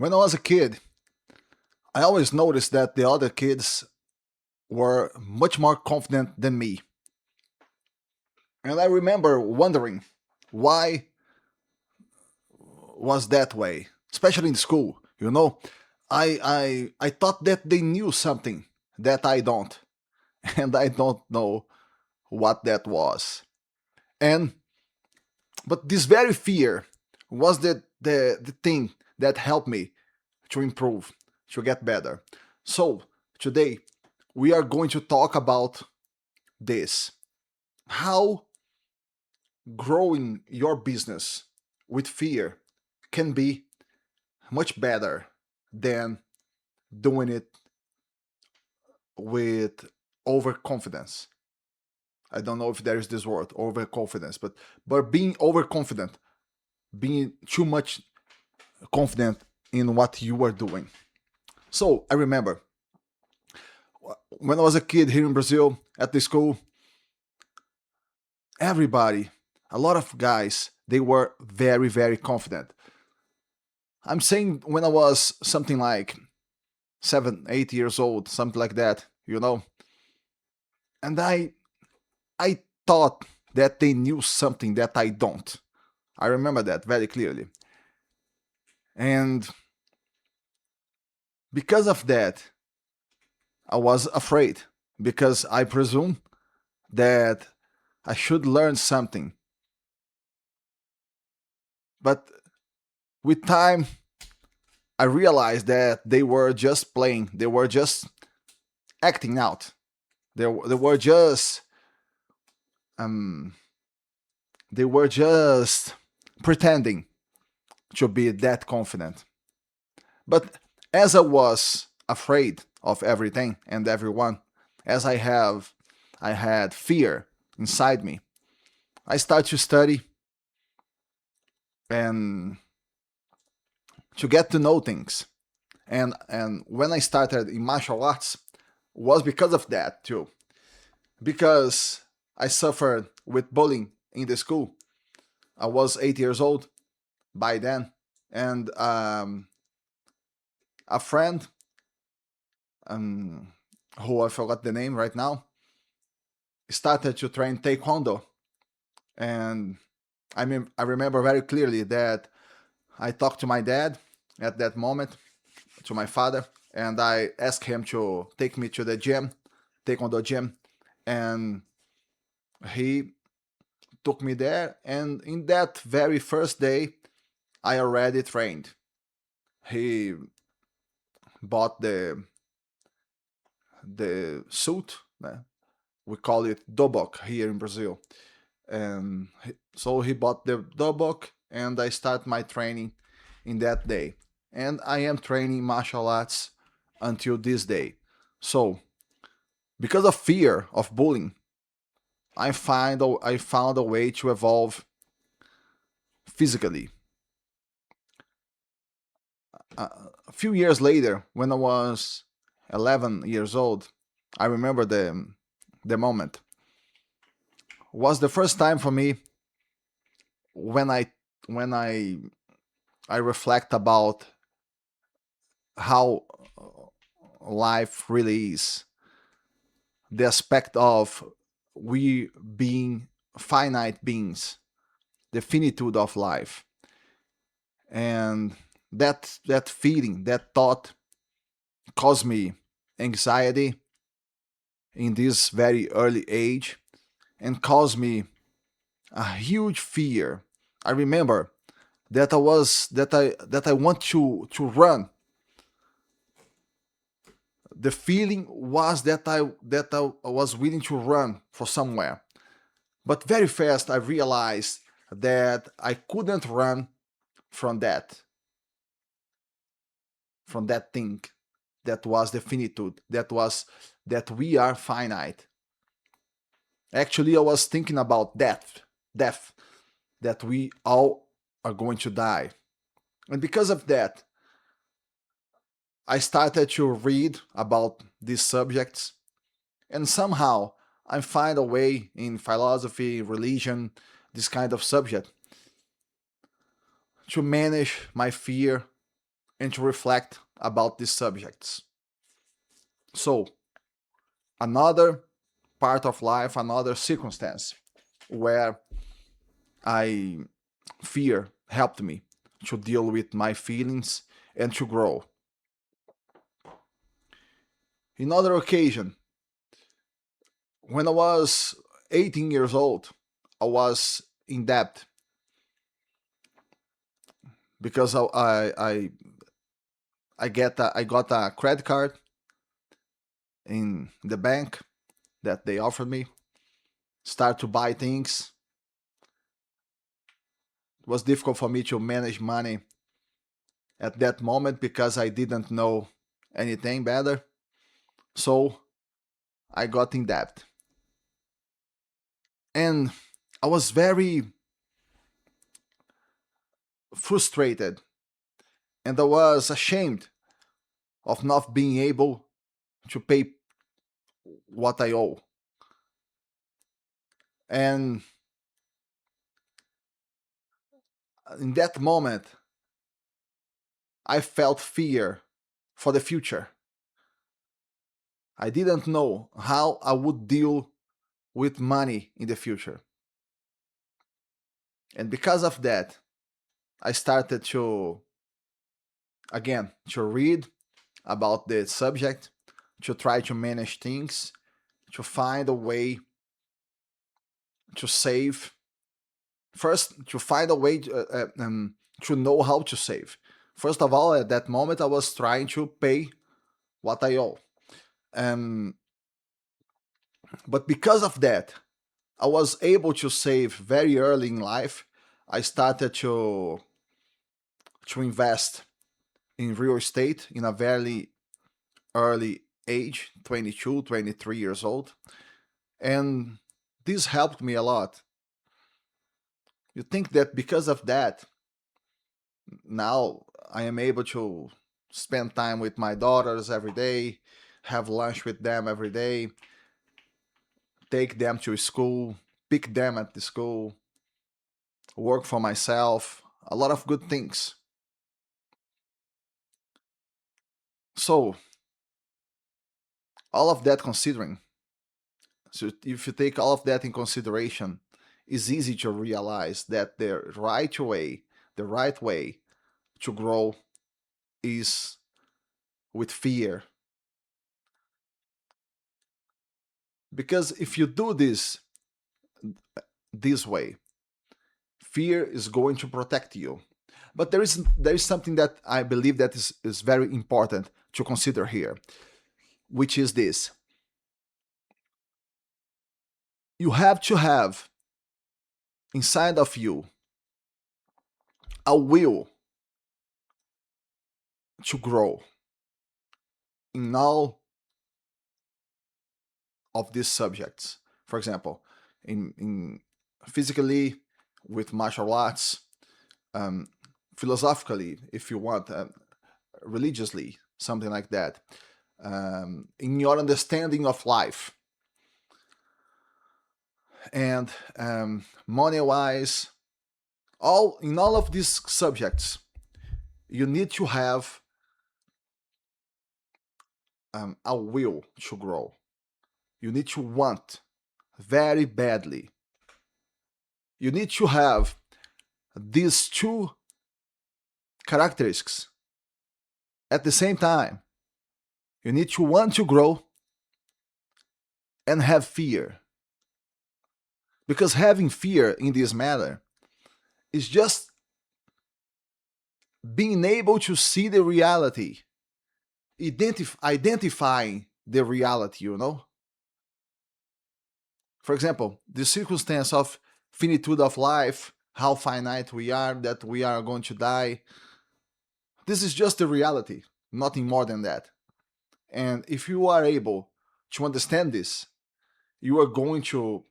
When I was a kid, I always noticed that the other kids were much more confident than me. And I remember wondering why was that way, especially in school. I thought that they knew something that I don't, and I don't know what that was. And but this very fear was the thing that helped me to improve, to get better. So today we are going to talk about this: how growing your business with fear can be much better than doing it with overconfidence. I don't know if there is this word, overconfidence, but being overconfident, being too much confident in what you are doing. So I remember when I was a kid here in Brazil at the school, everybody, a lot of guys, they were very, very confident. I'm saying when I was something like 7, 8 years old, something like that. And I thought that they knew something that I don't. I remember that very clearly. And because of that, I was afraid because I presume that I should learn something. But with time, I realized that they were just playing, they were just acting out. They were just um they were just pretending to be that confident. But as I was afraid of everything and everyone, as I had fear inside me, I started to study and to get to know things. And when I started in martial arts was because of that too. Because I suffered with bullying in the school. I was 8 years old by then, and a friend, um, who I forgot the name right now, started to train taekwondo. And I remember very clearly that I talked to my dad at that moment, to my father, and I asked him to take me to the gym, taekwondo gym, and he took me there. And in that very first day, I already trained. He bought the suit. We call it dobok here in Brazil. And so he bought the dobok, and I start my training in that day. And I am training martial arts until this day. So because of fear of bullying, I found a way to evolve physically. A few years later, when I was 11 years old, I remember the moment. Was the first time for me when I reflect about how life really is, the aspect of we being finite beings, the finitude of life, and that feeling, that thought caused me anxiety in this very early age and caused me a huge fear. I remember that I want to run. The feeling was that I was willing to run for somewhere. But very fast I realized that I couldn't run from that thing that was the finitude, that we are finite. Actually, I was thinking about death, that we all are going to die. And because of that, I started to read about these subjects, and somehow I find a way in philosophy, religion, this kind of subject, to manage my fear and to reflect about these subjects. So, another part of life, another circumstance where I fear helped me to deal with my feelings and to grow. Another occasion, when I was 18 years old, I was in debt because I got a credit card in the bank that they offered me. Start to buy things. It was difficult for me to manage money at that moment because I didn't know anything better. So I got in debt. And I was very frustrated and I was ashamed of not being able to pay what I owe. And in that moment, I felt fear for the future. I didn't know how I would deal with money in the future. And because of that, I started to, again, to read about the subject, to try to manage things, to find a way to save. First, to find a way to know how to save. First of all, at that moment, I was trying to pay what I owe. Um, but because of that, I was able to save very early in life. I started to invest in real estate in a very early age, 22, 23 years old. And this helped me a lot. You think that because of that, now I am able to spend time with my daughters every day, have lunch with them every day, take them to school, pick them at the school, work for myself, a lot of good things. So, all of that considering, so if you take all of that in consideration, it's easy to realize that the right way to grow is with fear. Because if you do this way, fear is going to protect you. But there is something that I believe that is very important to consider here, which is this. You have to have inside of you a will to grow in all of these subjects. For example, in physically with martial arts, um, philosophically, if you want, religiously, something like that, in your understanding of life, and money wise, all in all of these subjects, you need to have a will to grow. You need to want very badly. You need to have these two characteristics at the same time. You need to want to grow and have fear. Because having fear in this matter is just being able to see the reality, identifying the reality, For example, the circumstance of finitude of life, how finite we are, that we are going to die. This is just the reality, nothing more than that. And if you are able to understand this, you are going to,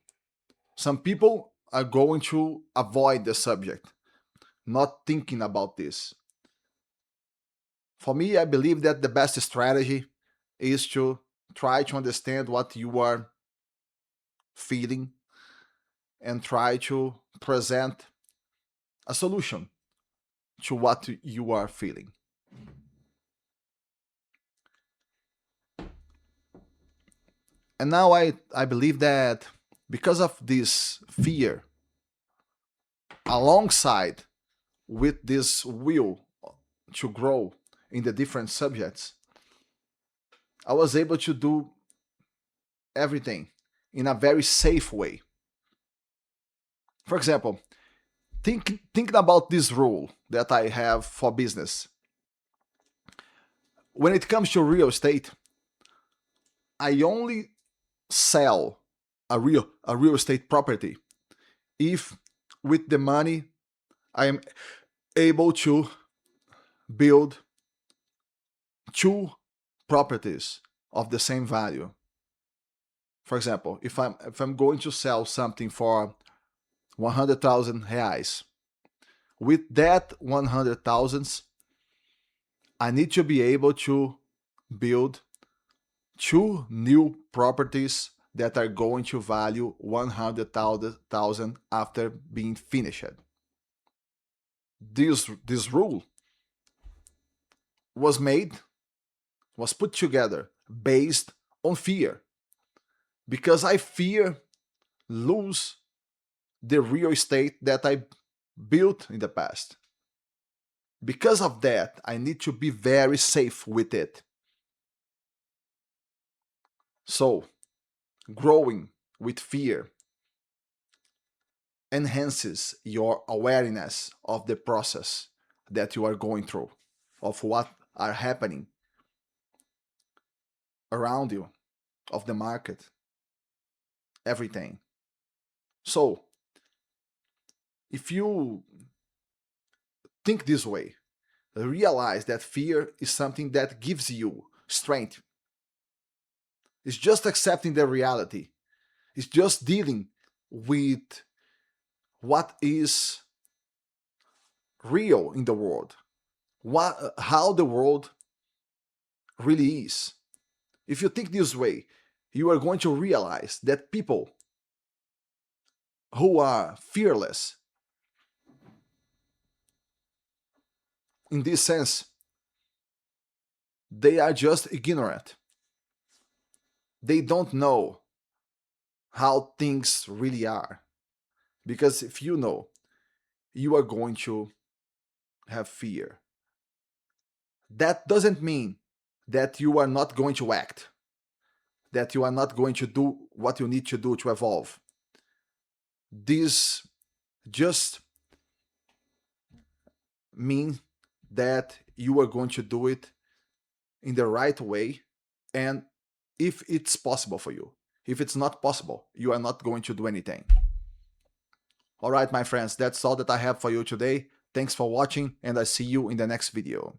some people are going to avoid the subject, not thinking about this. For me, I believe that the best strategy is to try to understand what you are feeling and try to present a solution to what you are feeling. And now I believe that because of this fear, alongside with this will to grow in the different subjects, I was able to do everything in a very safe way. For example, thinking about this rule that I have for business. When it comes to real estate, I only sell a real estate property if with the money I am able to build two properties of the same value. For example, if I'm going to sell something for 100,000 reais, with that 100,000, I need to be able to build two new properties that are going to value 100,000 after being finished. This rule was put together based on fear, because I fear lose the real estate that I built in the past. Because of that, I need to be very safe with it. So, growing with fear enhances your awareness of the process that you are going through, of what are happening around you, of the market, everything. So, if you think this way, realize that fear is something that gives you strength. It's just accepting the reality. It's just dealing with what is real in the world, how the world really is. If you think this way, you are going to realize that people who are fearless, in this sense, they are just ignorant. They don't know how things really are. Because if you know, you are going to have fear. That doesn't mean that you are not going to act, that you are not going to do what you need to do to evolve. This just means that you are going to do it in the right way, and if it's possible for you. If it's not possible, you are not going to do anything. All right, my friends, that's all that I have for you today. Thanks for watching, and I see you in the next video.